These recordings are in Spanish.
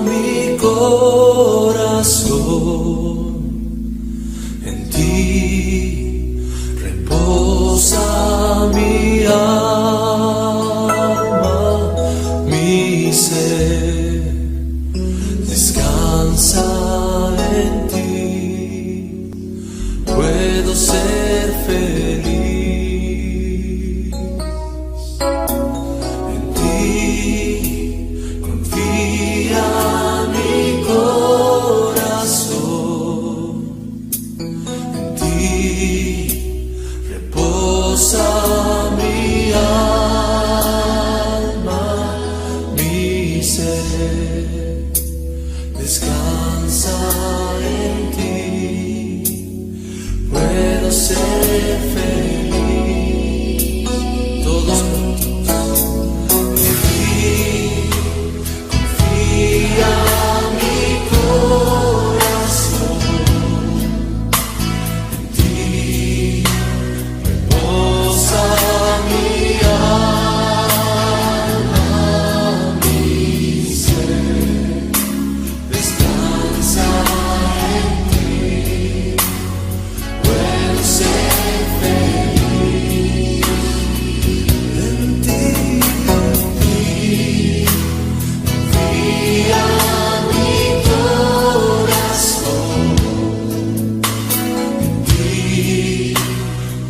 mi corazón, en ti reposa mi alma, mi ser descansa en ti, puedo ser feliz. En ti confía mi corazón, en ti reposa mi alma, mi ser descansa en ti, puedo ser feliz. Todos juntos. En ti confía mi corazón, en ti reposa mi alma, mi ser descansa en ti, puedo ser feliz. En ti confía mi corazón, en ti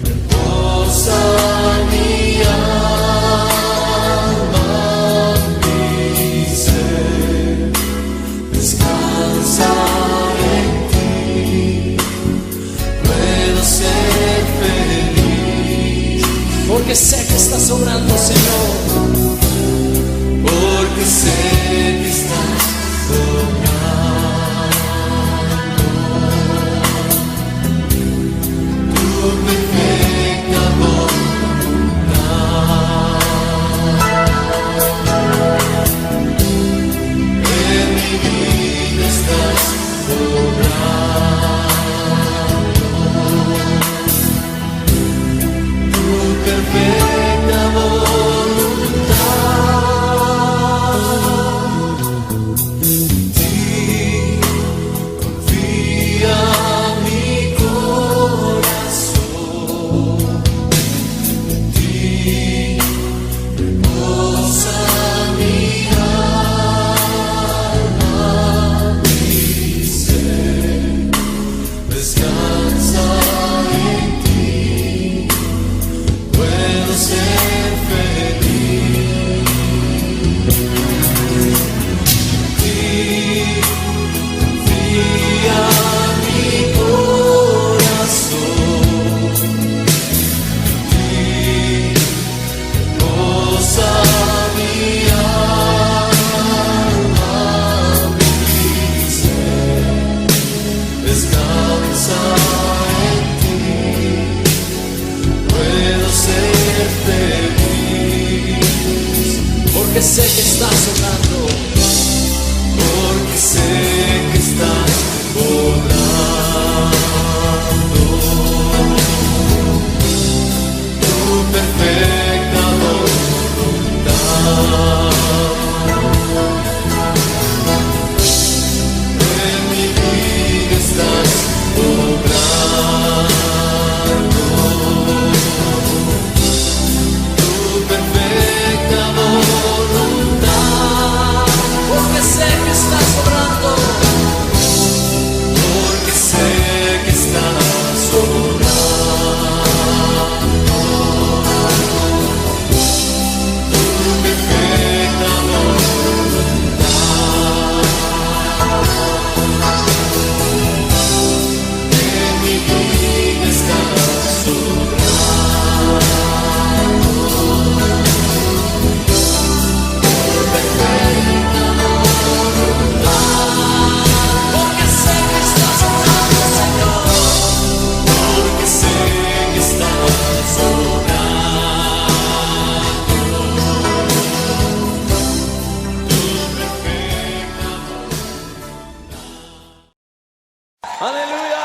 reposa mi alma, mi ser descansa en ti, puedo ser feliz. Porque sé que estás obrando, Señor. Porque sé que estás obrando tu perfecta voluntad. En mi vida estás obrando tu perfecta voluntad. En ti confía mi corazón, en ti reposa mi alma, mi ser descansa en ti, puedo ser feliz. En ti confía mi corazón, en ti reposa mi alma, mi ser descansa en ti, puedo ser feliz. Porque sé que estás obrando, porque sé que estás obrando tu perfecta voluntad. En mi vida estás obrando tu perfecta voluntad. Porque sé que estás obrando, porque sé que estás obrando tu perfecta voluntad. En mi vida estás obrando tu perfecta voluntad. Porque sé que estás obrando, Señor. Porque sé que estás obrando tu perfecta voluntad. ¡Aleluya!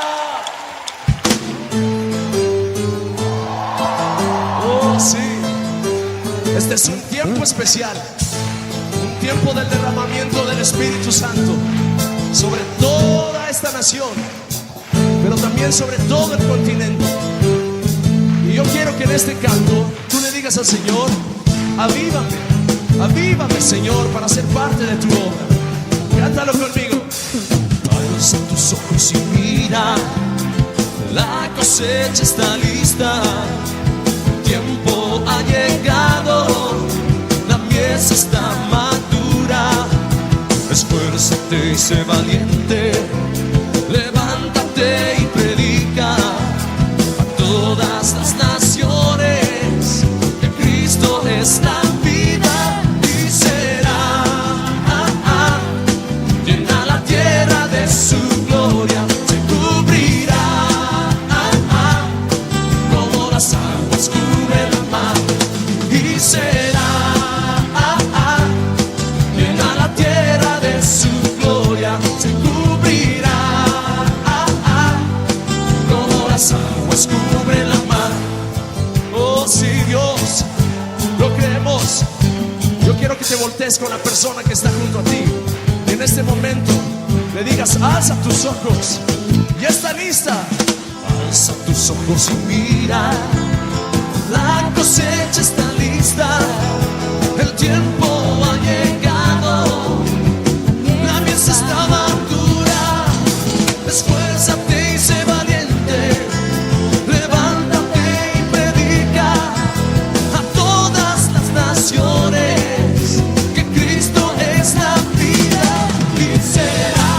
Oh, sí. Este es un tiempo especial. Un tiempo del derramamiento del Espíritu Santo sobre toda esta nación, pero también sobre todo el continente. Y yo quiero que en este canto tú le digas al Señor: avívame, avívame, Señor, para ser parte de tu obra. Cántalo conmigo. Alza tus ojos y mira, la cosecha está lista, el tiempo ha llegado, la mies está madura. Esfuérzate y sé valiente, levántate y predica a todas las naciones que Cristo es la vida. Y será llena la tierra de su gloria, se cubrirá como las aguas cubren la mar. Y será llena la tierra de su gloria, se cubrirá como las aguas cubren la mar. Oh, sí, Dios, lo creemos. Yo quiero que te voltees con la persona que está junto a ti y en este momento le digas: alza tus ojos, ya está lista. Alza tus ojos y mira, la cosecha está lista, el tiempo ha llegado, la mies está madura. Esfuérzate y sé valiente, levántate y predica a todas las naciones que Cristo es la vida. Y será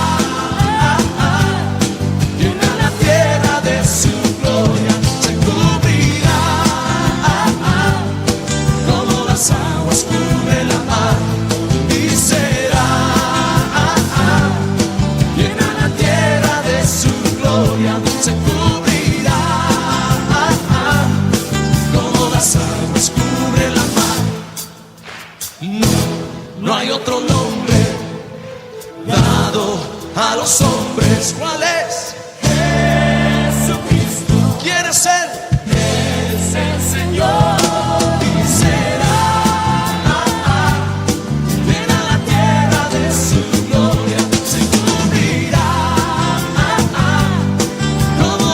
llena la tierra de su gloria, se cubrirá como las aguas cubren la mar. Y será llena la tierra de su gloria, se cubrirá como las aguas cubren la mar. No hay otro nombre dado a los hombres. ¿Cuál es? Jesucristo. ¿Quieres ser? Es el Señor. Y será llena la tierra de su gloria, se cubrirá como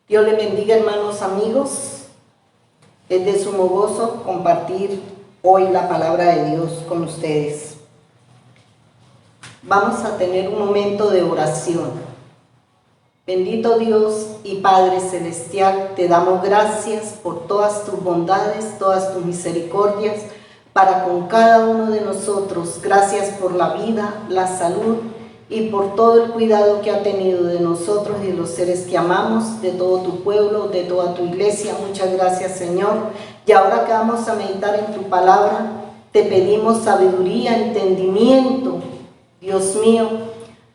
Dios le bendiga, hermanos, amigos. Es de sumo gozo compartir hoy la palabra de Dios con ustedes. Vamos a tener un momento de oración. Bendito Dios y Padre Celestial, te damos gracias por todas tus bondades, todas tus misericordias para con cada uno de nosotros. Gracias por la vida, la salud y por todo el cuidado que ha tenido de nosotros y de los seres que amamos, de todo tu pueblo, de toda tu iglesia. Muchas gracias, Señor. Y ahora que vamos a meditar en tu palabra, te pedimos sabiduría, entendimiento, Dios mío,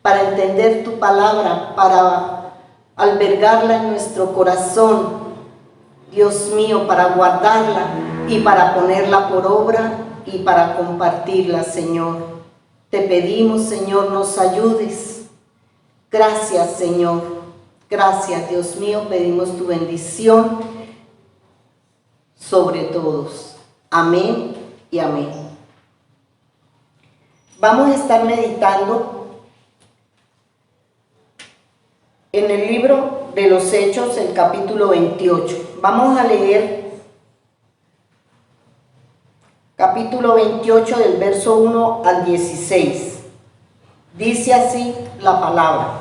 para entender tu palabra, para albergarla en nuestro corazón, Dios mío, para guardarla y para ponerla por obra y para compartirla, Señor. Te pedimos, Señor, nos ayudes. Gracias, Señor. Gracias, Dios mío. Pedimos tu bendición sobre todos. Amén y amén. Vamos a estar meditando en el libro de los Hechos, el capítulo 28. Vamos a leer capítulo 28 del verso 1 al 16. Dice así la palabra.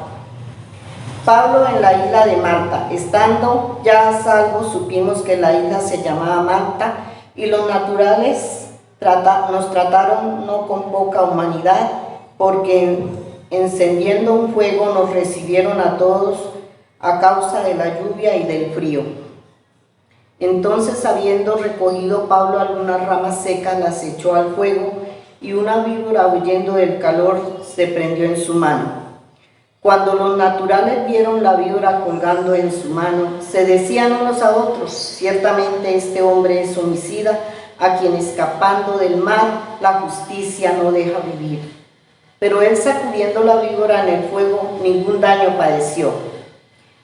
Pablo en la isla de Malta. Estando ya a salvo, supimos que la isla se llamaba Malta y los naturales nos trataron no con poca humanidad, porque encendiendo un fuego nos recibieron a todos a causa de la lluvia y del frío. Entonces, habiendo recogido Pablo algunas ramas secas, las echó al fuego, y una víbora, huyendo del calor, se prendió en su mano. Cuando los naturales vieron la víbora colgando en su mano, se decían unos a otros: ciertamente este hombre es homicida, a quien escapando del mar la justicia no deja vivir. Pero él, sacudiendo la víbora en el fuego, ningún daño padeció.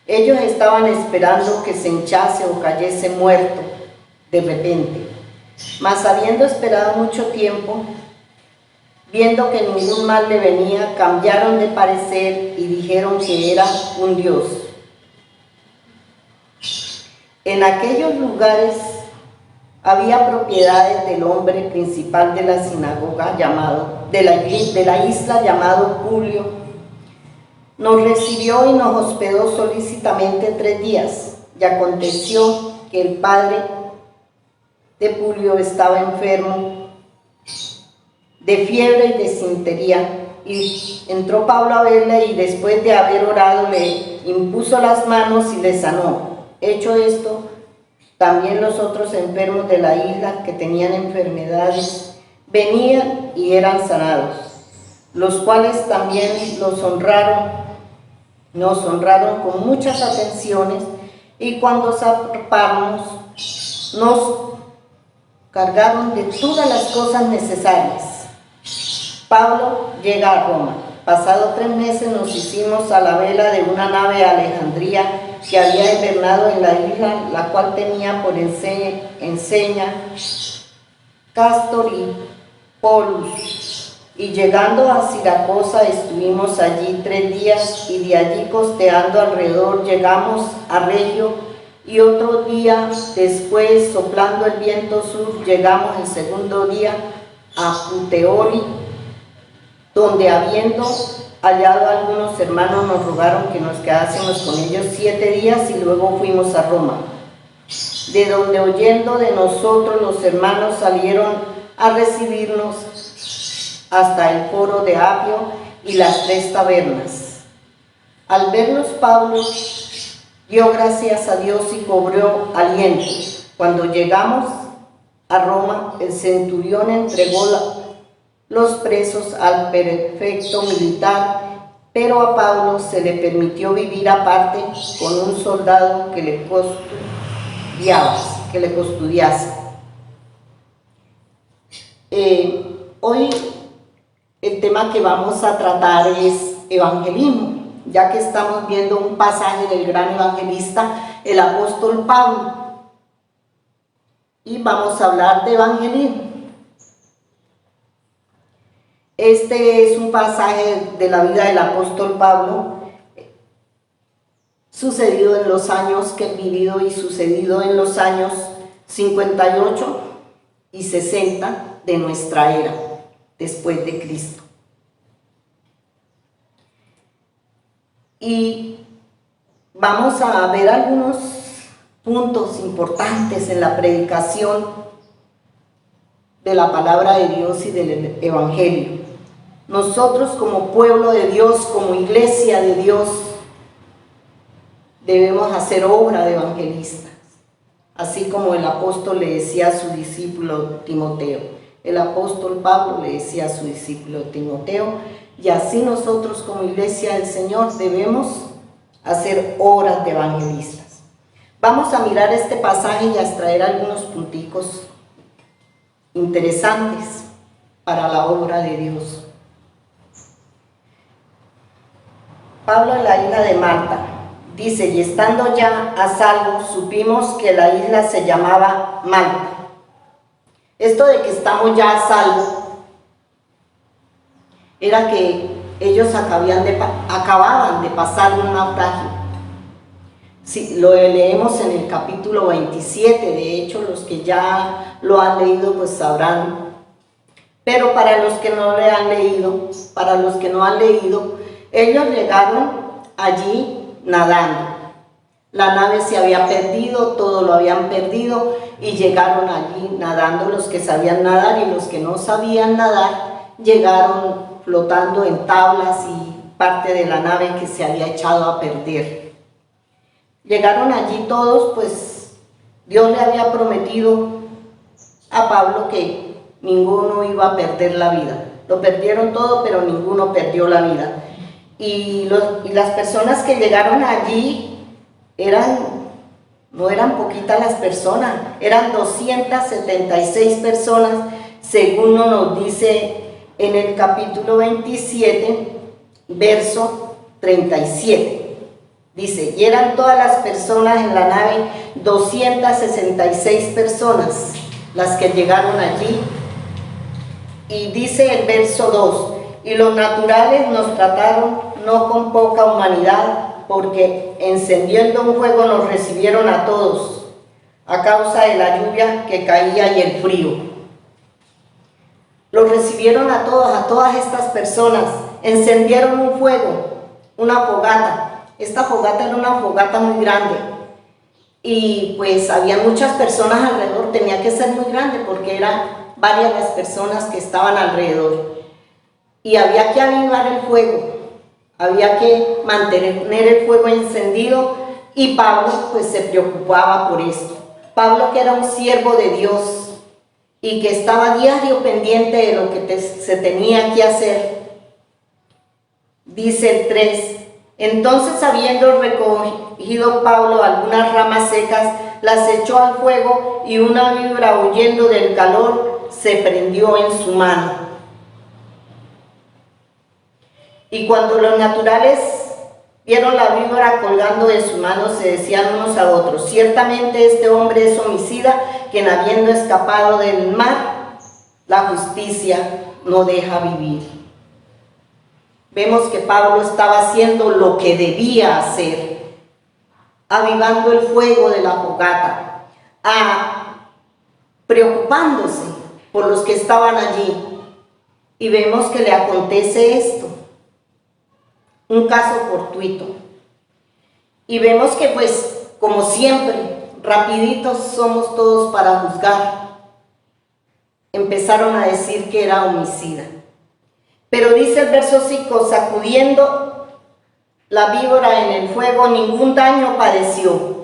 Ellos estaban esperando que se hinchase o cayese muerto de repente. Mas habiendo esperado mucho tiempo, viendo que ningún mal le venía, cambiaron de parecer y dijeron que era un dios. En aquellos lugares había propiedades del hombre principal de la sinagoga de la isla llamado Publio. Nos recibió y nos hospedó solícitamente 3 días, y aconteció que el padre de Publio estaba enfermo de fiebre y de disentería, y entró Pablo a verle, y después de haber orado le impuso las manos y le sanó. Hecho esto, también los otros enfermos de la isla que tenían enfermedades venían y eran sanados, los cuales también nos honraron con muchas atenciones, y cuando zarpamos nos cargaron de todas las cosas necesarias. Pablo llega a Roma. Pasado 3 meses nos hicimos a la vela de una nave a Alejandría que había invernado en la isla, la cual tenía por enseña Cástor y Polus. Y llegando a Siracusa estuvimos allí 3 días, y de allí costeando alrededor llegamos a Regio, y otro día después, soplando el viento sur, llegamos el segundo día a Puteoli, donde habiendo hallado a algunos hermanos nos rogaron que nos quedásemos con ellos 7 días, y luego fuimos a Roma, de donde, oyendo de nosotros, los hermanos salieron a recibirnos hasta el foro de Apio y las 3 tabernas. Al vernos, Pablo dio gracias a Dios y cobró aliento. Cuando llegamos a Roma, el centurión entregó los presos al prefecto militar, pero a Pablo se le permitió vivir aparte con un soldado que le custodiase. Hoy el tema que vamos a tratar es evangelismo, ya que estamos viendo un pasaje del gran evangelista, el apóstol Pablo, y vamos a hablar de evangelismo. Este es un pasaje de la vida del apóstol Pablo. sucedido en los años que he vivido y sucedido en los años 58 y 60 de nuestra era, después de Cristo. Y vamos a ver algunos puntos importantes en la predicación de la palabra de Dios y del Evangelio. Nosotros como pueblo de Dios, como iglesia de Dios, debemos hacer obra de evangelistas, así como el apóstol le decía a su discípulo Timoteo. El apóstol Pablo le decía a su discípulo Timoteo, y así nosotros como iglesia del Señor debemos hacer obras de evangelistas. Vamos a mirar este pasaje y a extraer algunos punticos interesantes para la obra de Dios. Pablo en la isla de Malta dice: y estando ya a salvo, supimos que la isla se llamaba Malta. Esto de que estamos ya a salvo era que ellos acababan de pasar un naufragio. Sí, lo leemos en el capítulo 27, de hecho los que ya lo han leído pues sabrán. Pero para los que no le han leído, ellos llegaron allí nadando. La nave se había perdido, todo lo habían perdido y llegaron allí nadando. Los que sabían nadar y los que no sabían nadar llegaron flotando en tablas y parte de la nave que se había echado a perder. Llegaron allí todos, pues Dios le había prometido a Pablo que ninguno iba a perder la vida. Lo perdieron todo, pero ninguno perdió la vida. Y las personas que llegaron allí no eran poquitas las personas, eran 276 personas, según nos dice en el capítulo 27, verso 37. Dice, y eran todas las personas en la nave 266 personas las que llegaron allí. Y dice el verso 2, y los naturales nos trataron no con poca humanidad, porque encendiendo un fuego nos recibieron a todos, a causa de la lluvia que caía y el frío. Los recibieron a todas estas personas, encendieron un fuego, una fogata. Esta fogata era una fogata muy grande y pues había muchas personas alrededor, tenía que ser muy grande porque eran varias las personas que estaban alrededor. Y había que avivar el fuego, había que mantener el fuego encendido y Pablo pues se preocupaba por esto. Pablo, que era un siervo de Dios y que estaba diario pendiente de lo que se tenía que hacer, dice el 3, entonces habiendo recogido Pablo algunas ramas secas, las echó al fuego y una víbora huyendo del calor se prendió en su mano. Y cuando los naturales vieron la víbora colgando de su mano, se decían unos a otros, ciertamente este hombre es homicida, quien habiendo escapado del mar, la justicia no deja vivir. Vemos que Pablo estaba haciendo lo que debía hacer, avivando el fuego de la fogata, preocupándose por los que estaban allí. Y vemos que le acontece esto, un caso fortuito. Y vemos que pues, como siempre, rapiditos somos todos para juzgar. Empezaron a decir que era homicida. Pero dice el verso 5, sacudiendo la víbora en el fuego, ningún daño padeció.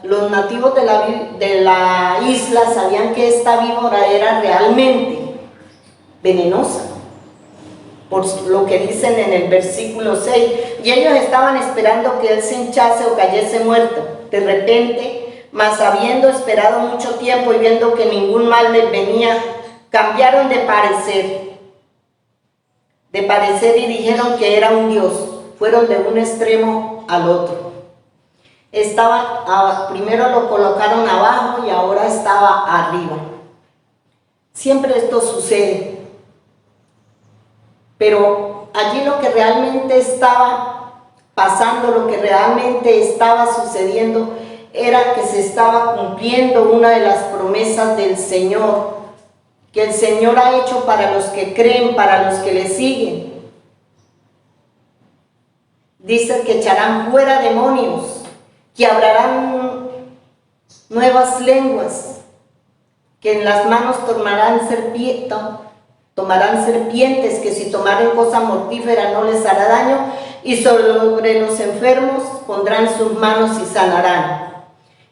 Los nativos de la isla sabían que esta víbora era realmente venenosa, por lo que dicen en el versículo 6, y ellos estaban esperando que él se hinchase o cayese muerto. De repente, mas habiendo esperado mucho tiempo y viendo que ningún mal les venía, cambiaron de parecer y dijeron que era un dios. Fueron de un extremo al otro. Primero lo colocaron abajo y ahora estaba arriba. Siempre esto sucede. Pero allí lo que realmente estaba pasando, lo que realmente estaba sucediendo, era que se estaba cumpliendo una de las promesas del Señor, que el Señor ha hecho para los que creen, para los que le siguen. Dice que echarán fuera demonios, que hablarán nuevas lenguas, que en las manos tomarán serpientes, que si tomaren cosa mortífera no les hará daño, y sobre los enfermos pondrán sus manos y sanarán.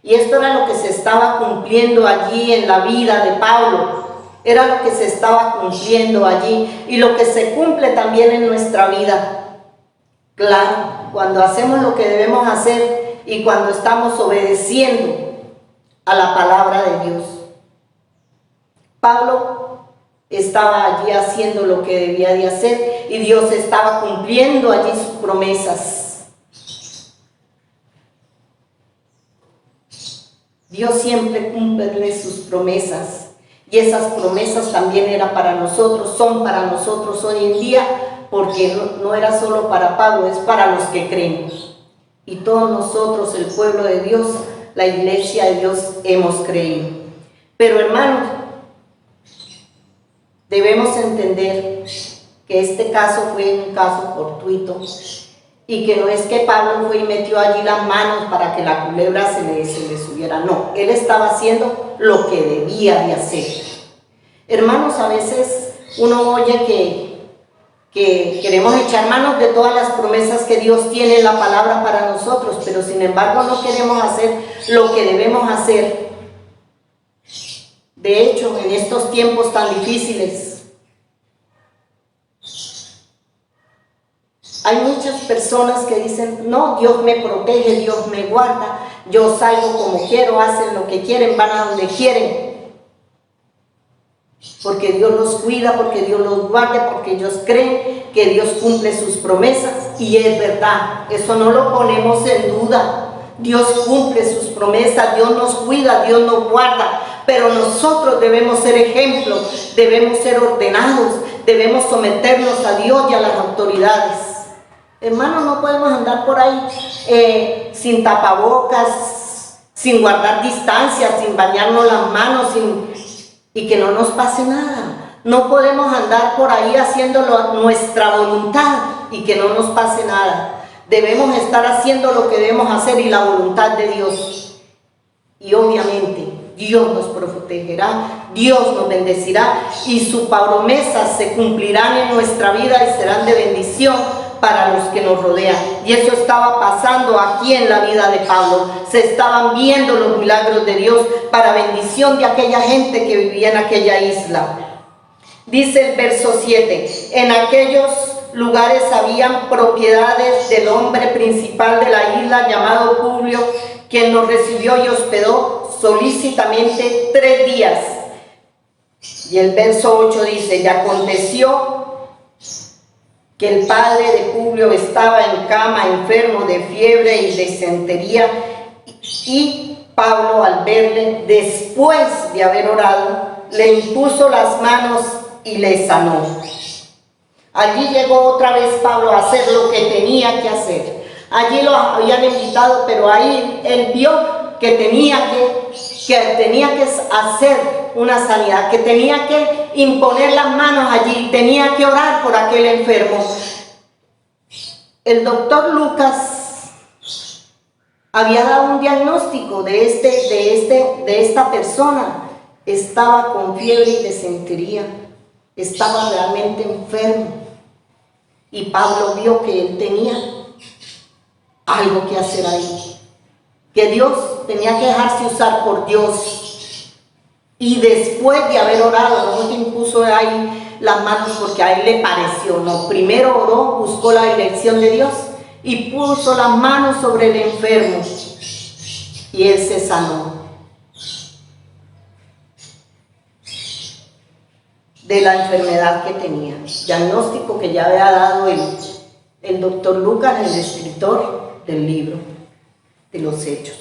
Y esto era lo que se estaba cumpliendo allí en la vida de Pablo, era lo que se estaba cumpliendo allí, y lo que se cumple también en nuestra vida. Claro, cuando hacemos lo que debemos hacer y cuando estamos obedeciendo a la palabra de Dios. Pablo estaba allí haciendo lo que debía de hacer y Dios estaba cumpliendo allí sus promesas. Dios siempre cumple sus promesas y esas promesas también eran para nosotros, son para nosotros hoy en día, porque no era solo para Pablo, es para los que creemos. Y todos nosotros, el pueblo de Dios, la iglesia de Dios, hemos creído. Pero hermanos, debemos entender que este caso fue un caso fortuito y que no es que Pablo fue y metió allí las manos para que la culebra se le subiera. No, él estaba haciendo lo que debía de hacer. Hermanos, a veces uno oye que queremos echar manos de todas las promesas que Dios tiene en la palabra para nosotros, pero sin embargo no queremos hacer lo que debemos hacer. De hecho, en estos tiempos tan difíciles, hay muchas personas que dicen, no, Dios me protege, Dios me guarda, yo salgo como quiero, hacen lo que quieren, van a donde quieren. Porque Dios los cuida, porque Dios los guarda, porque ellos creen que Dios cumple sus promesas. Y es verdad, eso no lo ponemos en duda. Dios cumple sus promesas, Dios nos cuida, Dios nos guarda. Pero nosotros debemos ser ejemplos, debemos ser ordenados, debemos someternos a Dios y a las autoridades. Hermanos, no podemos andar por ahí sin tapabocas, sin guardar distancia, sin bañarnos las manos, y que no nos pase nada. No podemos andar por ahí haciendo nuestra voluntad y que no nos pase nada. Debemos estar haciendo lo que debemos hacer y la voluntad de Dios. Y obviamente Dios nos protegerá, Dios nos bendecirá y sus promesas se cumplirán en nuestra vida y serán de bendición para los que nos rodean. Y eso estaba pasando aquí en la vida de Pablo. Se estaban viendo los milagros de Dios para bendición de aquella gente que vivía en aquella isla. Dice el verso 7, en aquellos lugares habían propiedades del hombre principal de la isla llamado Publio, quien nos recibió y hospedó solícitamente 3 días. Y el verso 8 dice, y aconteció que el padre de Publio estaba en cama, enfermo de fiebre y de disentería, y Pablo, al verle, después de haber orado, le impuso las manos y le sanó. Allí llegó otra vez Pablo a hacer lo que tenía que hacer. Allí lo habían invitado, pero ahí él vio que tenía que hacer una sanidad, que tenía que imponer las manos allí, tenía que orar por aquel enfermo. El doctor Lucas había dado un diagnóstico de esta persona. Estaba con fiebre y disentería, estaba realmente enfermo. Y Pablo vio que él tenía algo que hacer ahí, que Dios tenía que dejarse usar por Dios. Y después de haber orado, no se impuso ahí las manos porque a él le pareció, no, primero oró, buscó la dirección de Dios y puso las manos sobre el enfermo y él se sanó de la enfermedad que tenía, diagnóstico que ya había dado el doctor Lucas, el escritor del libro de los Hechos.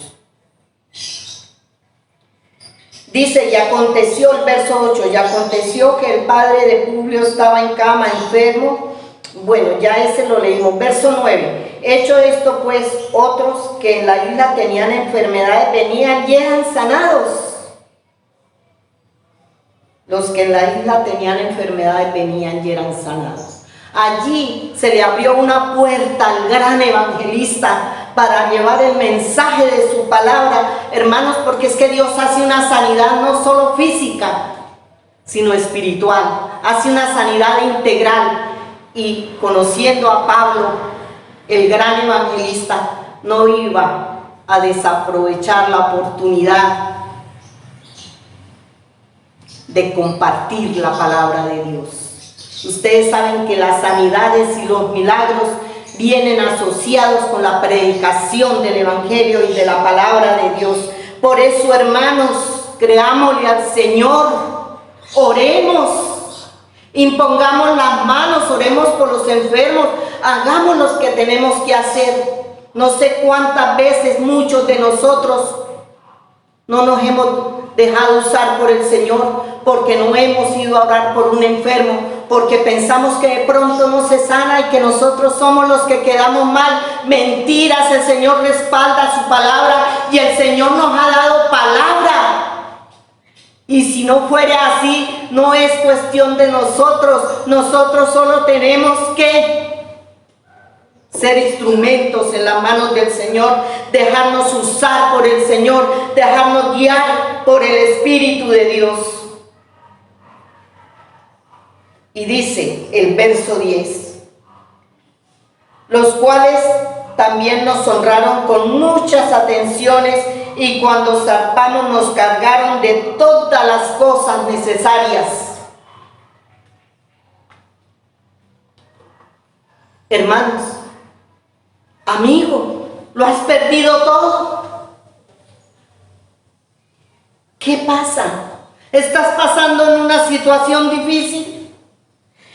Dice, y aconteció, el verso 8, y aconteció que el padre de Publio estaba en cama, enfermo, Bueno, ya ese lo leímos. Verso 9. Hecho esto, pues, otros que en la isla tenían enfermedades venían y eran sanados. Los que en la isla tenían enfermedades venían y eran sanados. Allí se le abrió una puerta al gran evangelista para llevar el mensaje de su palabra, hermanos, porque es que Dios hace una sanidad no solo física, sino espiritual. Hace una sanidad integral. Y conociendo a Pablo, el gran evangelista, no iba a desaprovechar la oportunidad de compartir la palabra de Dios. Ustedes saben que las sanidades y los milagros vienen asociados con la predicación del evangelio y de la palabra de Dios. Por eso, hermanos, creámosle al Señor, oremos, impongamos las manos, oremos por los enfermos, hagamos lo que tenemos que hacer. No sé cuántas veces muchos de nosotros no nos hemos dejado usar por el Señor porque no hemos ido a orar por un enfermo, porque pensamos que de pronto no se sana y que nosotros somos los que quedamos mal. Mentiras, el Señor respalda su palabra y el Señor nos ha dado palabra. Y si no fuera así, no es cuestión de nosotros. Nosotros solo tenemos que ser instrumentos en las manos del Señor, dejarnos usar por el Señor, dejarnos guiar por el Espíritu de Dios. Y dice el verso 10, los cuales también nos honraron con muchas atenciones, y cuando zarpamos nos cargaron de todas las cosas necesarias. Hermanos, amigo, ¿lo has perdido todo? ¿Qué pasa? ¿Estás pasando en una situación difícil?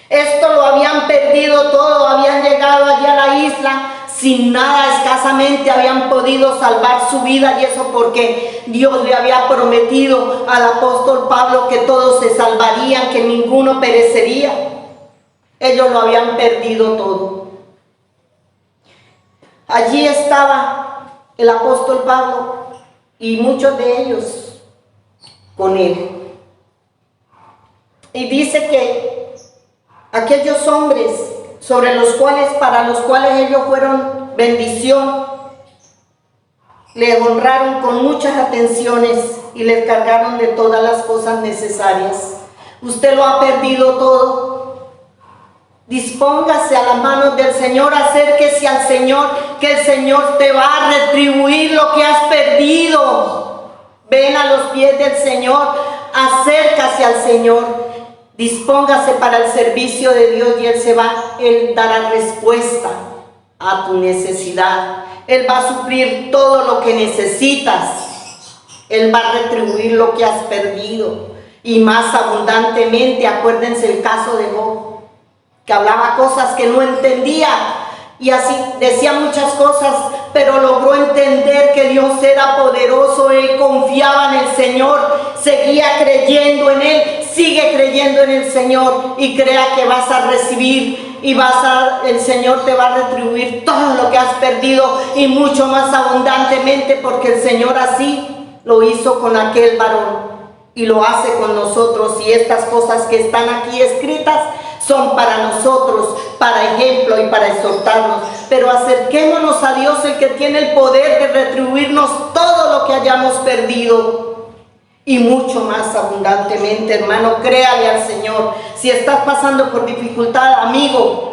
Esto lo habían perdido todo, habían llegado allá a la isla sin nada, escasamente habían podido salvar su vida, y eso porque Dios le había prometido al apóstol Pablo que todos se salvarían, que ninguno perecería. Ellos lo habían perdido todo. Allí estaba el apóstol Pablo y muchos de ellos con él. Y dice que aquellos hombres para los cuales ellos fueron bendición, les honraron con muchas atenciones y les cargaron de todas las cosas necesarias. Usted lo ha perdido todo. Dispóngase a las manos del Señor, acérquese al Señor, que el Señor te va a retribuir lo que has perdido. Ven a los pies del Señor, acércase al Señor. Dispóngase para el servicio de Dios y Él dará respuesta a tu necesidad. Él va a suplir todo lo que necesitas. Él va a retribuir lo que has perdido y más abundantemente. Acuérdense el caso de Job, que hablaba cosas que no entendía y así decía muchas cosas, pero logró entender que Dios era poderoso. Él confiaba en el Señor, seguía creyendo en Él. Sigue creyendo en el Señor y crea que vas a recibir y el Señor te va a retribuir todo lo que has perdido y mucho más abundantemente, porque el Señor así lo hizo con aquel varón y lo hace con nosotros. Y estas cosas que están aquí escritas son para nosotros, para ejemplo y para exhortarnos. Pero acerquémonos a Dios, el que tiene el poder de retribuirnos todo lo que hayamos perdido. Y mucho más abundantemente, hermano, créale al Señor. Si estás pasando por dificultad, amigo,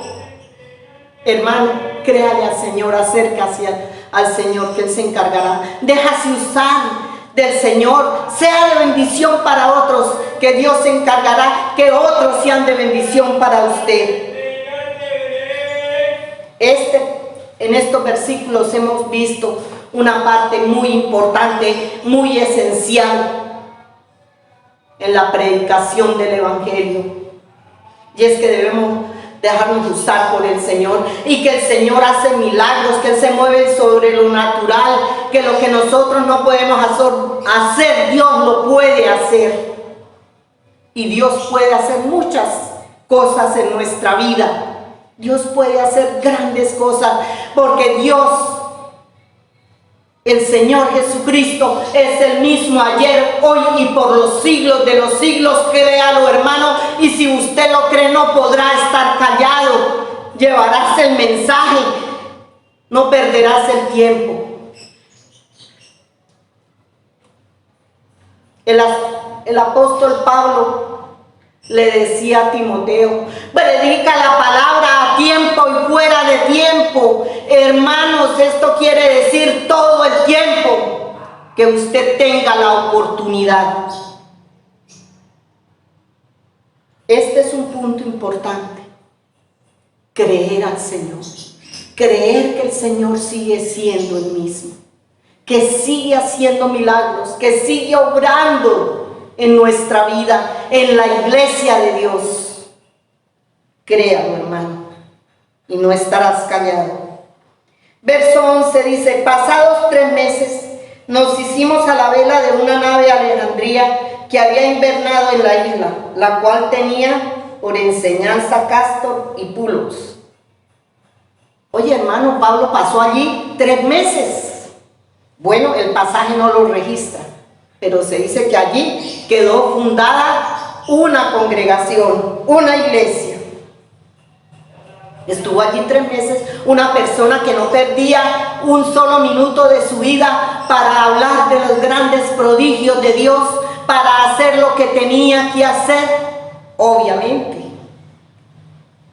hermano, créale al Señor, acércase al Señor, que Él se encargará. Déjase usar del Señor, sea de bendición para otros, que Dios se encargará que otros sean de bendición para usted. En estos versículos hemos visto una parte muy importante, muy esencial en la predicación del Evangelio, y es que debemos dejarnos usar por el Señor, y que el Señor hace milagros, que Él se mueve sobre lo natural, que lo que nosotros no podemos hacer, Dios lo puede hacer, y Dios puede hacer muchas cosas en nuestra vida. Dios puede hacer grandes cosas, porque Dios, el Señor Jesucristo, es el mismo ayer, hoy y por los siglos de los siglos. Créalo, hermano, y si usted lo cree, no podrá estar callado. Llevarás el mensaje, no perderás el tiempo. El apóstol Pablo le decía a Timoteo: predica la palabra a tiempo y fuera de tiempo. Hermanos, esto quiere decir todo el tiempo que usted tenga la oportunidad. Este es un punto importante: creer al Señor, creer que el Señor sigue siendo el mismo, que sigue haciendo milagros, que sigue obrando en nuestra vida, en la iglesia de Dios. Créalo, hermano, y no estarás callado. Verso 11 dice: pasados 3 meses nos hicimos a la vela de una nave Alejandría que había invernado en la isla, la cual tenía por enseñanza Cástor y Pulos. Oye, hermano, Pablo pasó allí 3 meses. Bueno, el pasaje no lo registra, pero se dice que allí quedó fundada una congregación, una iglesia. Estuvo allí 3 meses, una persona que no perdía un solo minuto de su vida para hablar de los grandes prodigios de Dios, para hacer lo que tenía que hacer. Obviamente,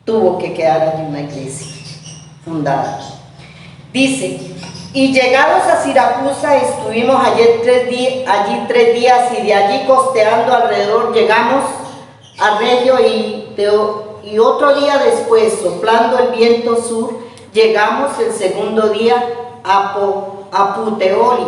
tuvo que quedar allí una iglesia fundada. Dice: y llegados a Siracusa estuvimos allí 3 días, y de allí costeando alrededor llegamos a Regio, y otro día después, soplando el viento sur, llegamos el segundo día a Puteoli.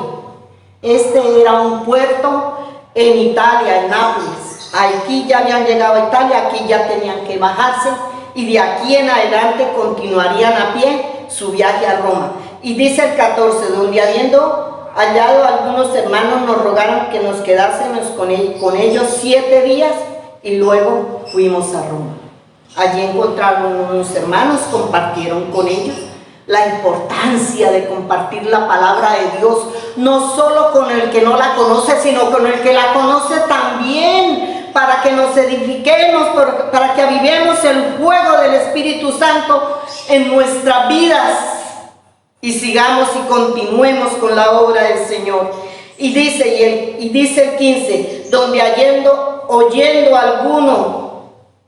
Este era un puerto en Italia, en Nápoles. Aquí ya habían llegado a Italia, aquí ya tenían que bajarse, y de aquí en adelante continuarían a pie su viaje a Roma. Y dice el 14: donde habiendo hallado algunos hermanos nos rogaron que nos quedásemos con ellos 7 días, y luego fuimos a Roma. Allí encontraron unos hermanos, compartieron con ellos la importancia de compartir la palabra de Dios, no solo con el que no la conoce, sino con el que la conoce también, para que nos edifiquemos, para que avivemos el fuego del Espíritu Santo en nuestras vidas y sigamos y continuemos con la obra del Señor. Y dice el 15: donde oyendo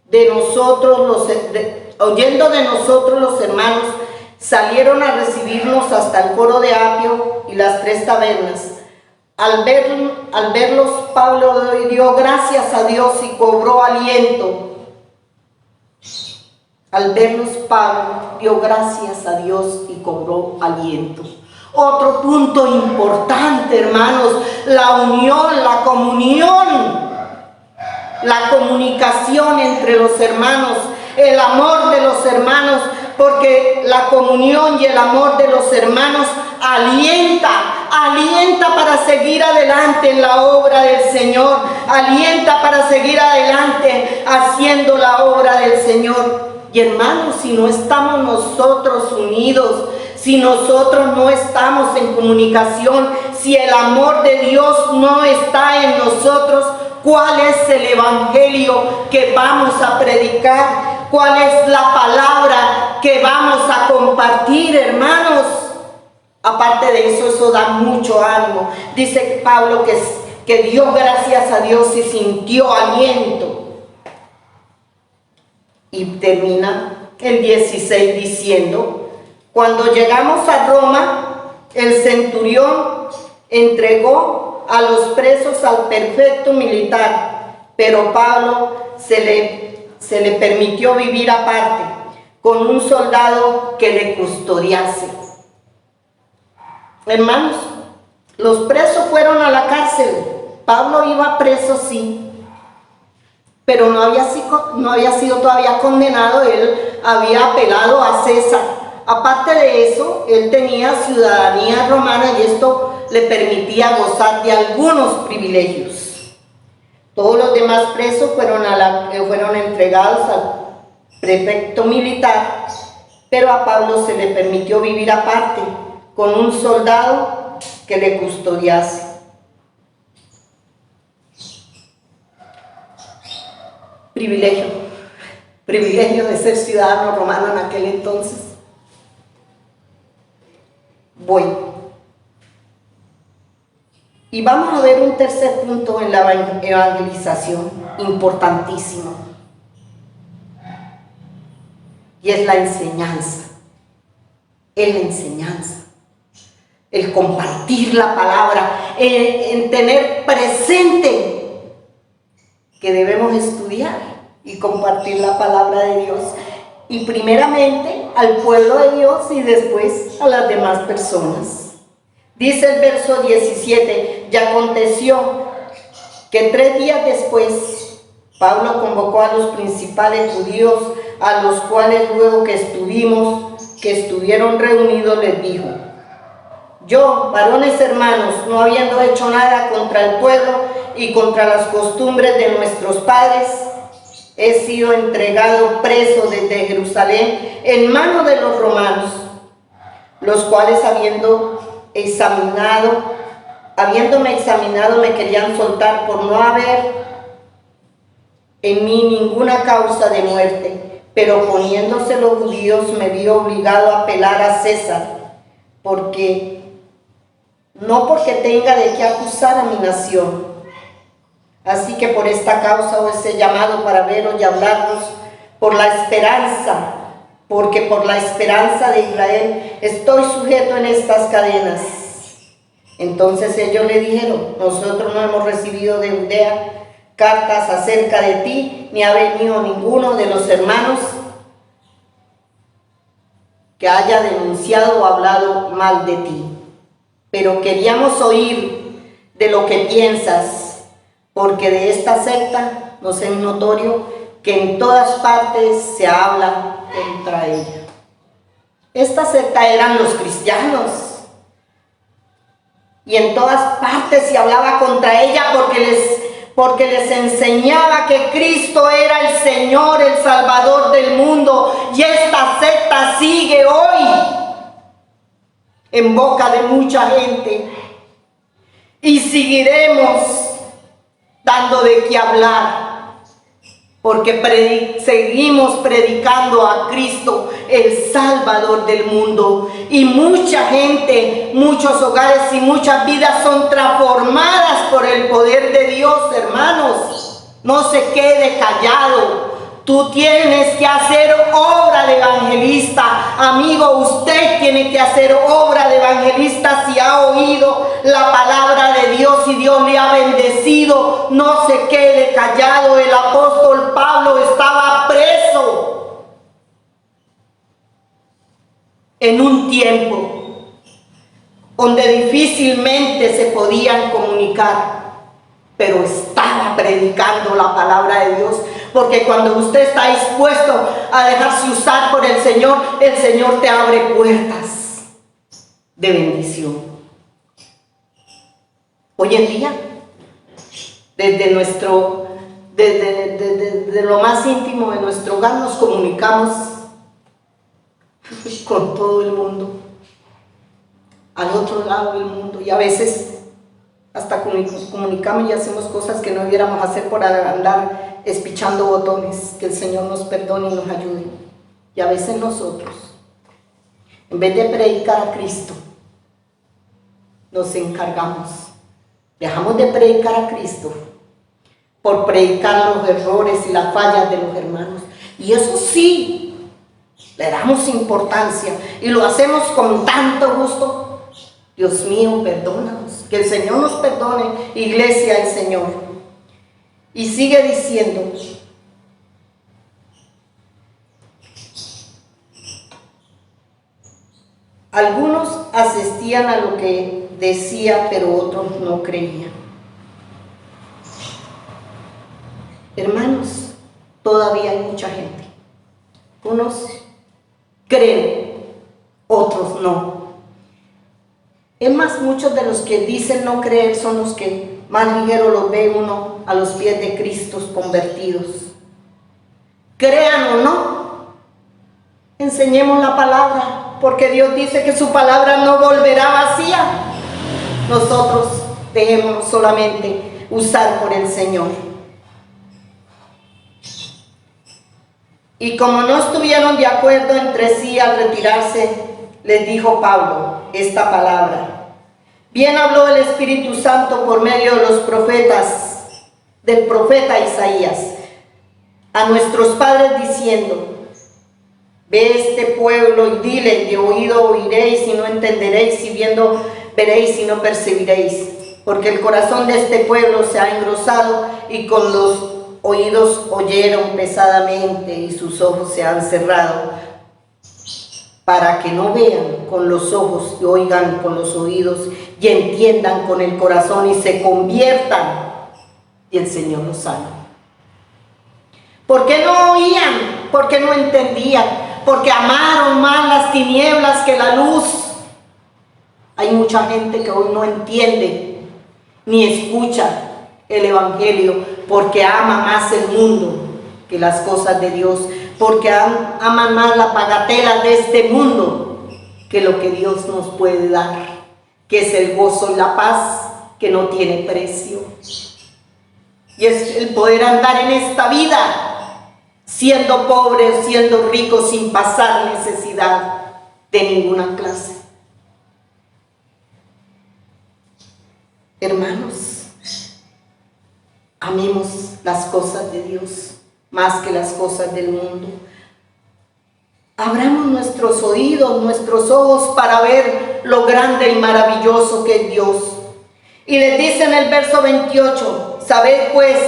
de nosotros los hermanos, salieron a recibirnos hasta el coro de Apio y las 3 tabernas. Al verlos, Pablo dio gracias a Dios y cobró aliento. Al verlos, Pablo dio gracias a Dios y cobró aliento. Otro punto importante, hermanos: la unión, la comunión, la comunicación entre los hermanos, el amor de los hermanos, porque la comunión y el amor de los hermanos alienta para seguir adelante en la obra del Señor, alienta para seguir adelante haciendo la obra del Señor. Y hermanos, si no estamos nosotros unidos, si nosotros no estamos en comunicación, si el amor de Dios no está en nosotros, ¿cuál es el evangelio que vamos a predicar? ¿Cuál es la palabra que vamos a compartir, hermanos? Aparte de eso, eso da mucho ánimo. Dice Pablo que dio gracias a Dios y sintió aliento. Y termina el 16 diciendo: cuando llegamos a Roma, el centurión entregó a los presos al prefecto militar, pero Pablo se le permitió vivir aparte, con un soldado que le custodiase. Hermanos, los presos fueron a la cárcel. Pablo iba preso, sí, pero no había sido todavía condenado. Él había apelado a César. Aparte de eso, él tenía ciudadanía romana y esto le permitía gozar de algunos privilegios. Todos los demás presos fueron entregados al prefecto militar, pero a Pablo se le permitió vivir aparte, con un soldado que le custodiase. Privilegio de ser ciudadano romano en aquel entonces. Bueno, y vamos a ver un tercer punto en la evangelización, importantísimo, y es la enseñanza. Es la enseñanza, el compartir la palabra, en tener presente que debemos estudiar y compartir la palabra de Dios, y primeramente al pueblo de Dios y después a las demás personas. Dice el verso 17: y aconteció que 3 días después Pablo convocó a los principales judíos, a los cuales luego que estuvieron reunidos, les dijo: yo, varones hermanos, no habiendo hecho nada contra el pueblo y contra las costumbres de nuestros padres, he sido entregado preso desde Jerusalén en manos de los romanos, los cuales habiéndome examinado me querían soltar por no haber en mí ninguna causa de muerte, pero poniéndose los judíos me vi obligado a apelar a César, no porque tenga de qué acusar a mi nación. Así que por esta causa os he llamado para veros y hablaros por la esperanza, porque por la esperanza de Israel estoy sujeto en estas cadenas. Entonces ellos le dijeron: nosotros no hemos recibido de Judea cartas acerca de ti, ni ha venido ninguno de los hermanos que haya denunciado o hablado mal de ti. Pero queríamos oír de lo que piensas, porque de esta secta nos es notorio que en todas partes se habla contra ella. Esta secta eran los cristianos, y en todas partes se hablaba contra ella porque les enseñaba que Cristo era el Señor, el Salvador del mundo, y esta secta sigue hoy en boca de mucha gente, y seguiremos dando de qué hablar, porque seguimos predicando a Cristo, el Salvador del mundo, y mucha gente, muchos hogares y muchas vidas son transformadas por el poder de Dios, hermanos. No se quede callado. Tú tienes que hacer obra de evangelista. Amigo, usted tiene que hacer obra de evangelista si ha oído la palabra de Dios y Dios le ha bendecido. No se quede callado. El apóstol Pablo estaba preso en un tiempo donde difícilmente se podían comunicar, pero estaba predicando la palabra de Dios. Porque cuando usted está dispuesto a dejarse usar por el Señor te abre puertas de bendición. Hoy en día, desde lo más íntimo de nuestro hogar nos comunicamos con todo el mundo, al otro lado del mundo, y a veces hasta comunicamos y hacemos cosas que no debiéramos hacer por andar espichando botones. Que el Señor nos perdone y nos ayude. Y a veces nosotros, en vez de predicar a Cristo, nos encargamos, dejamos de predicar a Cristo por predicar los errores y las fallas de los hermanos. Y eso sí, le damos importancia y lo hacemos con tanto gusto. Dios mío, perdónanos, que el Señor nos perdone, iglesia del Señor. Y sigue diciendo: algunos asistían a lo que decía, pero otros no creían. Hermanos, todavía hay mucha gente. Unos creen, otros no. Es más, muchos de los que dicen no creer son los que más ligero los ve uno a los pies de Cristo convertidos. Crean o no, Enseñemos la palabra, porque Dios dice que su palabra no volverá vacía. Nosotros dejémonos solamente usar por el Señor. Y como no estuvieron de acuerdo entre sí al retirarse, les dijo Pablo esta palabra. Bien habló el Espíritu Santo por medio de los profetas, del profeta Isaías, a nuestros padres diciendo: ve este pueblo y dile, de oído oiréis y no entenderéis, y viendo veréis y no percibiréis, porque el corazón de este pueblo se ha engrosado y con los oídos oyeron pesadamente y sus ojos se han cerrado, para que no vean con los ojos y oigan con los oídos y entiendan con el corazón y se conviertan y el Señor los sana. ¿Por qué no oían? ¿Por qué no entendían? Porque amaron más las tinieblas que la luz. Hay mucha gente que hoy no entiende ni escucha el Evangelio porque ama más el mundo que las cosas de Dios, porque aman más la bagatela de este mundo que lo que Dios nos puede dar, que es el gozo y la paz que no tiene precio. Y es el poder andar en esta vida siendo pobre o siendo rico sin pasar necesidad de ninguna clase. Hermanos, amemos las cosas de Dios más que las cosas del mundo. Abramos nuestros oídos, nuestros ojos para ver lo grande y maravilloso que es Dios. Y les dice en el verso 28, sabed pues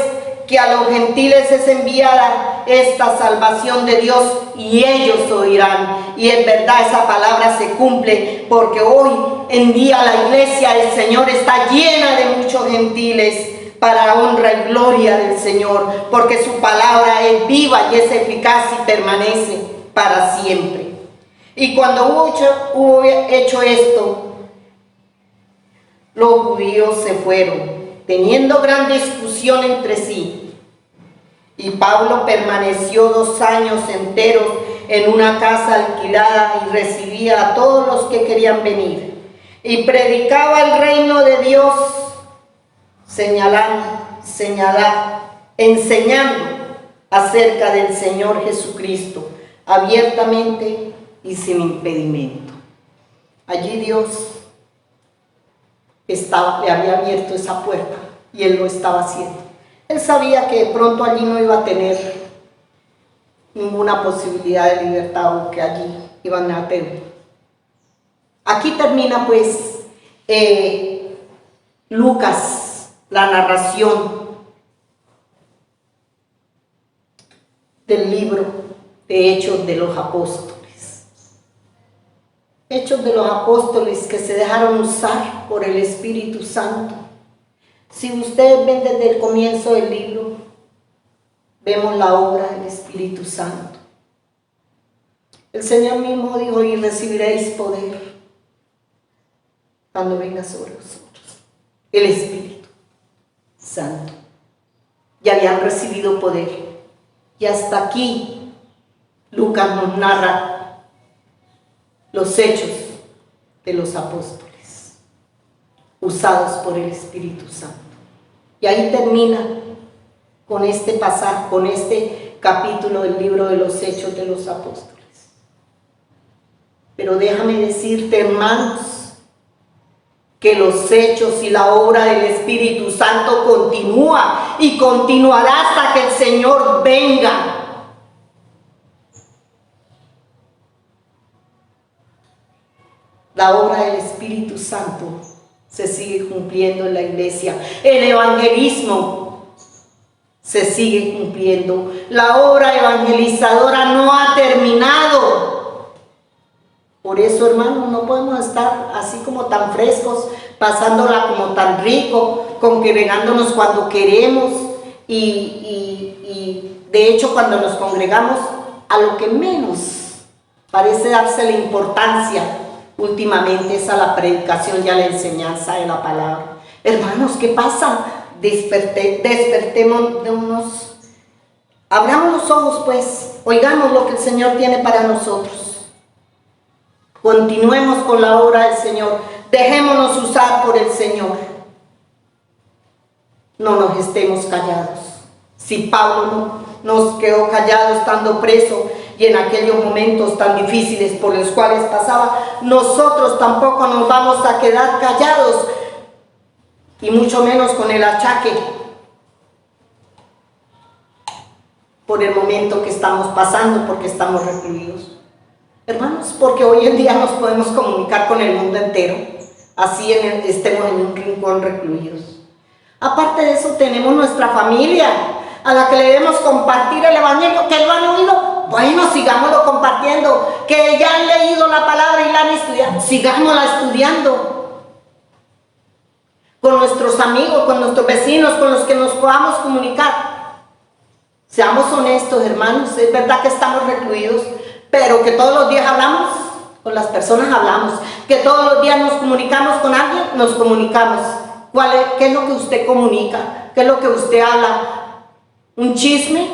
que a los gentiles es enviada esta salvación de Dios y ellos oirán. Y en verdad esa palabra se cumple, porque hoy en día la iglesia del Señor está llena de muchos gentiles para honra y gloria del Señor, porque su palabra es viva y es eficaz y permanece para siempre. Y cuando hubo hecho esto, los judíos se fueron, teniendo gran discusión entre sí. Y Pablo permaneció 2 años enteros en una casa alquilada y recibía a todos los que querían venir. Y predicaba el reino de Dios, enseñando acerca del Señor Jesucristo, abiertamente y sin impedimento. Allí Dios le había abierto esa puerta y él lo estaba haciendo. Él sabía que de pronto allí no iba a tener ninguna posibilidad de libertad, o que allí iban a tener. Aquí termina pues Lucas, la narración del libro de Hechos de los Apóstoles. Hechos de los Apóstoles que se dejaron usar por el Espíritu Santo. Si ustedes ven desde el comienzo del libro, vemos la obra del Espíritu Santo. El Señor mismo dijo: y recibiréis poder cuando venga sobre vosotros el Espíritu Santo. Ya habían recibido poder. Y hasta aquí Lucas nos narra los hechos de los apóstoles, usados por el Espíritu Santo. Y ahí termina con este pasaje, con este capítulo del libro de los Hechos de los Apóstoles. Pero déjame decirte, hermanos, que los hechos y la obra del Espíritu Santo continúa y continuará hasta que el Señor venga. La obra del Espíritu Santo se sigue cumpliendo en la iglesia. El evangelismo se sigue cumpliendo. La obra evangelizadora no ha terminado. Por eso, hermanos, no podemos estar así como tan frescos, pasándola como tan rico, congregándonos cuando queremos y de hecho cuando nos congregamos, a lo que menos parece darse la importancia últimamente es a la predicación y a la enseñanza de la palabra. Hermanos, ¿qué pasa? Despertémonos, abramos los ojos pues, oigamos lo que el Señor tiene para nosotros. Continuemos con la obra del Señor. Dejémonos usar por el Señor. No nos estemos callados. Si Pablo no nos quedó callado estando preso y en aquellos momentos tan difíciles por los cuales pasaba, nosotros tampoco nos vamos a quedar callados, y mucho menos con el achaque por el momento que estamos pasando, porque estamos recluidos. Hermanos, porque hoy en día nos podemos comunicar con el mundo entero, así estemos en un rincón recluidos. Aparte de eso, tenemos nuestra familia, a la que le debemos compartir el Evangelio, que lo han oído. Bueno, sigámoslo compartiendo. Que ya han leído la palabra y la han estudiado, sigámosla estudiando. Con nuestros amigos, con nuestros vecinos, con los que nos podamos comunicar. Seamos honestos, hermanos, es verdad que estamos recluidos, pero que todos los días hablamos, con las personas hablamos, que todos los días nos comunicamos con alguien, nos comunicamos. ¿Qué es lo que usted comunica? ¿Qué es lo que usted habla? ¿Un chisme?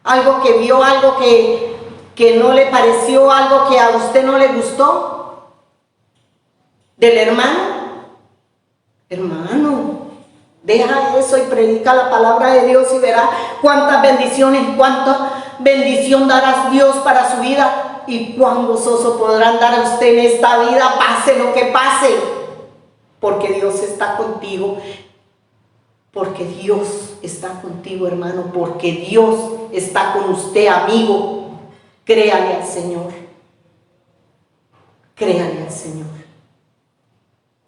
¿Algo que vio, algo que no le pareció, algo que a usted no le gustó? ¿Del hermano? Hermano, deja eso y predica la palabra de Dios y verá cuántas bendiciones, cuánta bendición dará Dios para su vida y cuán gozoso podrán dar a usted en esta vida, pase lo que pase, porque Dios está contigo. Porque Dios está contigo, hermano, porque Dios está con usted, amigo. Créale al Señor. Créale al Señor.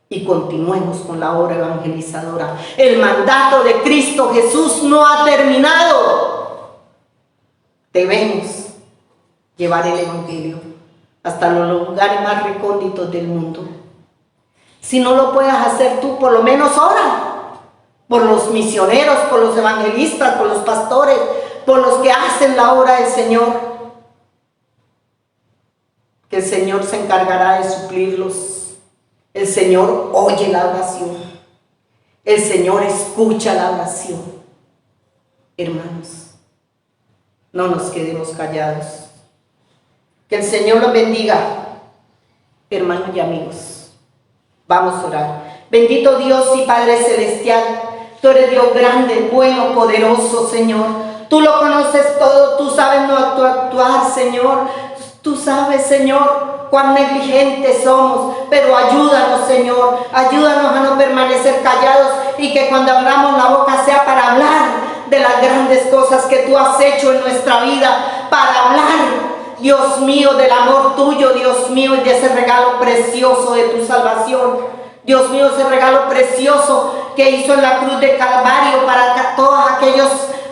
Y continuemos con la obra evangelizadora. El mandato de Cristo Jesús no ha terminado. Debemos llevar el Evangelio hasta los lugares más recónditos del mundo. Si no lo puedes hacer tú, por lo menos ora. Por los misioneros, por los evangelistas, por los pastores, por los que hacen la obra del Señor. Que el Señor se encargará de suplirlos. El Señor oye la oración. El Señor escucha la oración. Hermanos, no nos quedemos callados. Que el Señor los bendiga, hermanos y amigos. Vamos a orar. Bendito Dios y Padre Celestial, tú eres Dios grande, bueno, poderoso, Señor. Tú lo conoces todo, tú sabes nuestro actuar, Señor. Tú sabes, Señor, cuán negligentes somos, pero ayúdanos, Señor. Ayúdanos a no permanecer callados y que cuando abramos la boca sea para hablar de las grandes cosas que tú has hecho en nuestra vida, para hablar, Dios mío, del amor tuyo, Dios mío, y de ese regalo precioso de tu salvación. Dios mío, ese regalo precioso que hizo en la cruz de Calvario para todas aquellas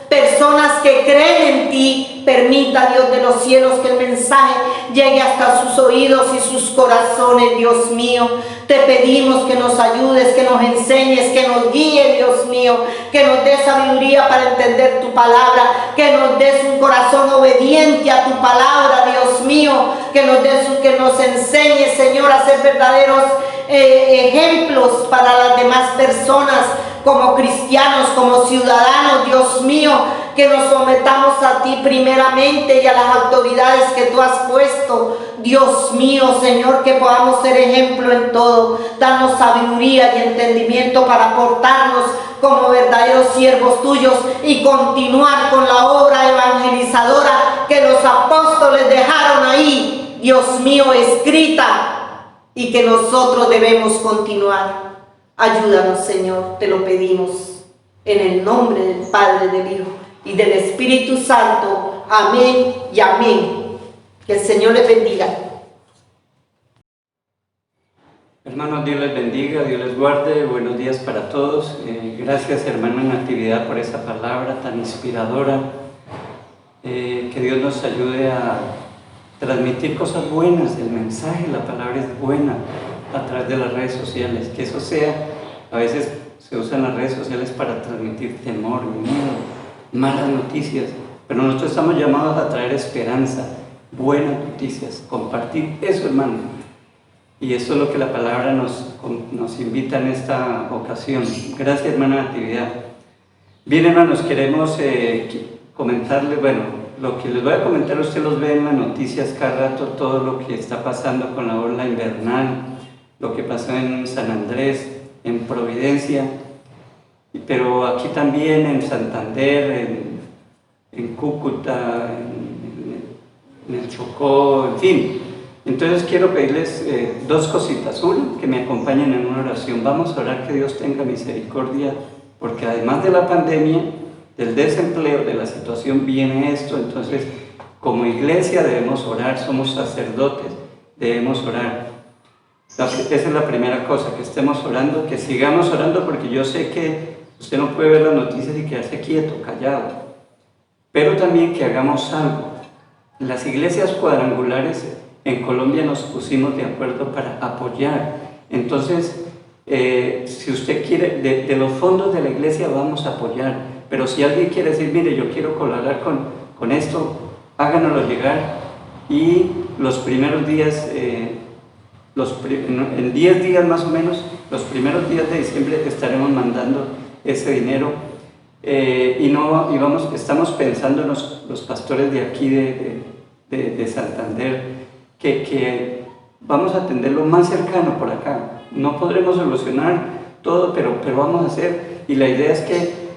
personas que creen en ti. Permita, Dios de los cielos, que el mensaje llegue hasta sus oídos y sus corazones, Dios mío. Te pedimos que nos ayudes, que nos enseñes, que nos guíes, Dios mío, que nos des sabiduría para entender tu palabra, que nos des un corazón obediente a tu palabra, Dios mío, que nos enseñes, Señor, a ser verdaderos ejemplos para las demás personas, como cristianos, como ciudadanos, Dios mío, que nos sometamos a ti primeramente y a las autoridades que tú has puesto, Dios mío, Señor, que podamos ser ejemplo en todo. Danos sabiduría y entendimiento para portarnos como verdaderos siervos tuyos y continuar con la obra evangelizadora que los apóstoles dejaron ahí, Dios mío, escrita, y que nosotros debemos continuar. Ayúdanos, Señor, te lo pedimos, en el nombre del Padre, del Hijo y del Espíritu Santo. Amén y amén. Que el Señor les bendiga. Hermanos, Dios les bendiga, Dios les guarde. Buenos días para todos. Gracias, hermano Natividad, por esa palabra tan inspiradora. Que Dios nos ayude a transmitir cosas buenas. El mensaje, la palabra es buena a través de las redes sociales. Que eso sea, a veces se usan las redes sociales para transmitir temor, miedo, malas noticias. Pero nosotros estamos llamados a traer esperanza, buenas noticias, compartir eso, hermano. Y eso es lo que la palabra nos invita en esta ocasión. Gracias, hermana Natividad. Bien, hermanos, queremos comentarles, bueno, lo que les voy a comentar, usted los ve en las noticias cada rato, todo lo que está pasando con la ola invernal, lo que pasó en San Andrés, en Providencia, pero aquí también en Santander, en Cúcuta, en el Chocó, en fin. Entonces quiero pedirles dos cositas. Uno, que me acompañen en una oración. Vamos a orar que Dios tenga misericordia, porque además de la pandemia, del desempleo, de la situación, viene esto. Entonces, como iglesia debemos orar, somos sacerdotes, debemos orar. Esa es la primera cosa, que estemos orando, que sigamos orando, porque yo sé que usted no puede ver las noticias y quedarse quieto, callado, pero también que hagamos algo. Las iglesias cuadrangulares en Colombia nos pusimos de acuerdo para apoyar. Entonces, si usted quiere, de los fondos de la iglesia vamos a apoyar, pero si alguien quiere decir, mire, yo quiero colaborar con esto, háganoslo llegar, y los primeros días, en 10 días más o menos, los primeros días de diciembre estaremos mandando ese dinero, estamos pensando en los pastores de aquí de Santander, que vamos a atenderlo más cercano por acá. No podremos solucionar todo, pero vamos a hacer, y la idea es que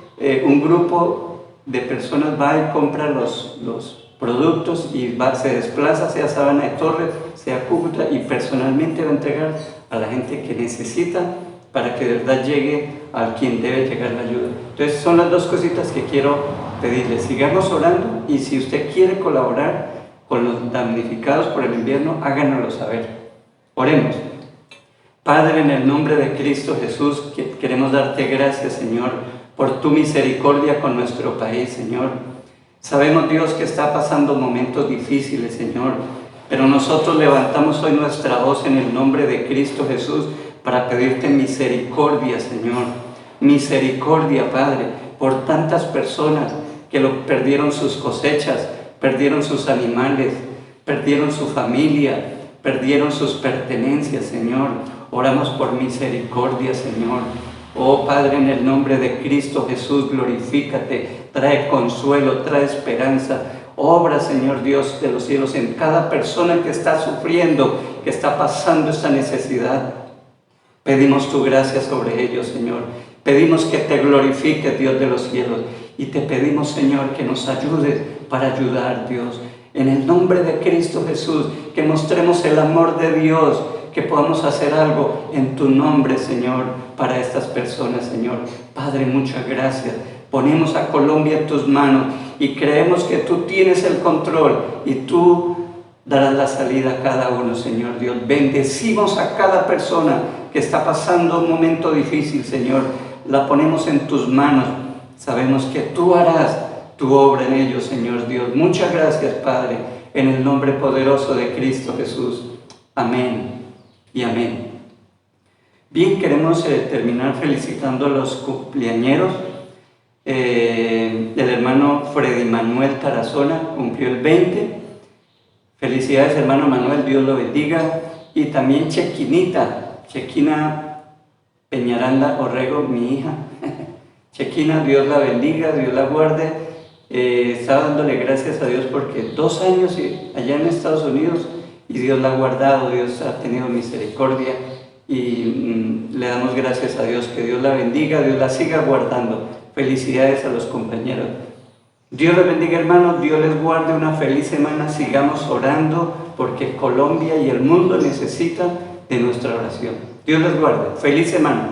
un grupo de personas va y compra los productos y se desplaza, sea Sabana de Torres, sea Cúcuta, y personalmente va a entregar a la gente que necesita, para que de verdad llegue a quien debe llegar la ayuda. Entonces son las dos cositas que quiero pedirle. Sigamos orando, y si usted quiere colaborar con los damnificados por el invierno, háganoslo saber. Oremos. Padre, en el nombre de Cristo Jesús, queremos darte gracias, Señor, por tu misericordia con nuestro país, Señor. Sabemos, Dios, que está pasando momentos difíciles, Señor, pero nosotros levantamos hoy nuestra voz en el nombre de Cristo Jesús para pedirte misericordia, Señor. Misericordia, Padre, por tantas personas que perdieron sus cosechas, perdieron sus animales, perdieron su familia, perdieron sus pertenencias, Señor. Oramos por misericordia, Señor. Oh Padre, en el nombre de Cristo Jesús, glorifícate, trae consuelo, trae esperanza. Obra, Señor Dios de los cielos, en cada persona que está sufriendo, que está pasando esta necesidad. Pedimos tu gracia sobre ellos, Señor. Pedimos que te glorifiques, Dios de los cielos. Y te pedimos, Señor, que nos ayudes para ayudar, Dios. En el nombre de Cristo Jesús, que mostremos el amor de Dios, que podamos hacer algo en tu nombre, Señor, para estas personas, Señor. Padre, muchas gracias. Ponemos a Colombia en tus manos y creemos que tú tienes el control y tú darás la salida a cada uno, Señor Dios. Bendecimos a cada persona que está pasando un momento difícil, Señor. La ponemos en tus manos. Sabemos que tú harás tu obra en ellos, Señor Dios. Muchas gracias, Padre, en el nombre poderoso de Cristo Jesús. Amén y amén. Bien, queremos terminar felicitando a los cumpleañeros. El hermano Freddy Manuel Tarazona cumplió el 20. Felicidades, hermano Manuel, Dios lo bendiga. Y también Chequina Peñaranda Orrego, mi hija. Chequina, Dios la bendiga, Dios la guarde. Estaba dándole gracias a Dios porque 2 años allá en Estados Unidos, y Dios la ha guardado, Dios ha tenido misericordia, y le damos gracias a Dios. Que Dios la bendiga, Dios la siga guardando. Felicidades a los compañeros. Dios les bendiga, hermanos, Dios les guarde, una feliz semana. Sigamos orando porque Colombia y el mundo necesitan de nuestra oración. Dios les guarde. Feliz semana.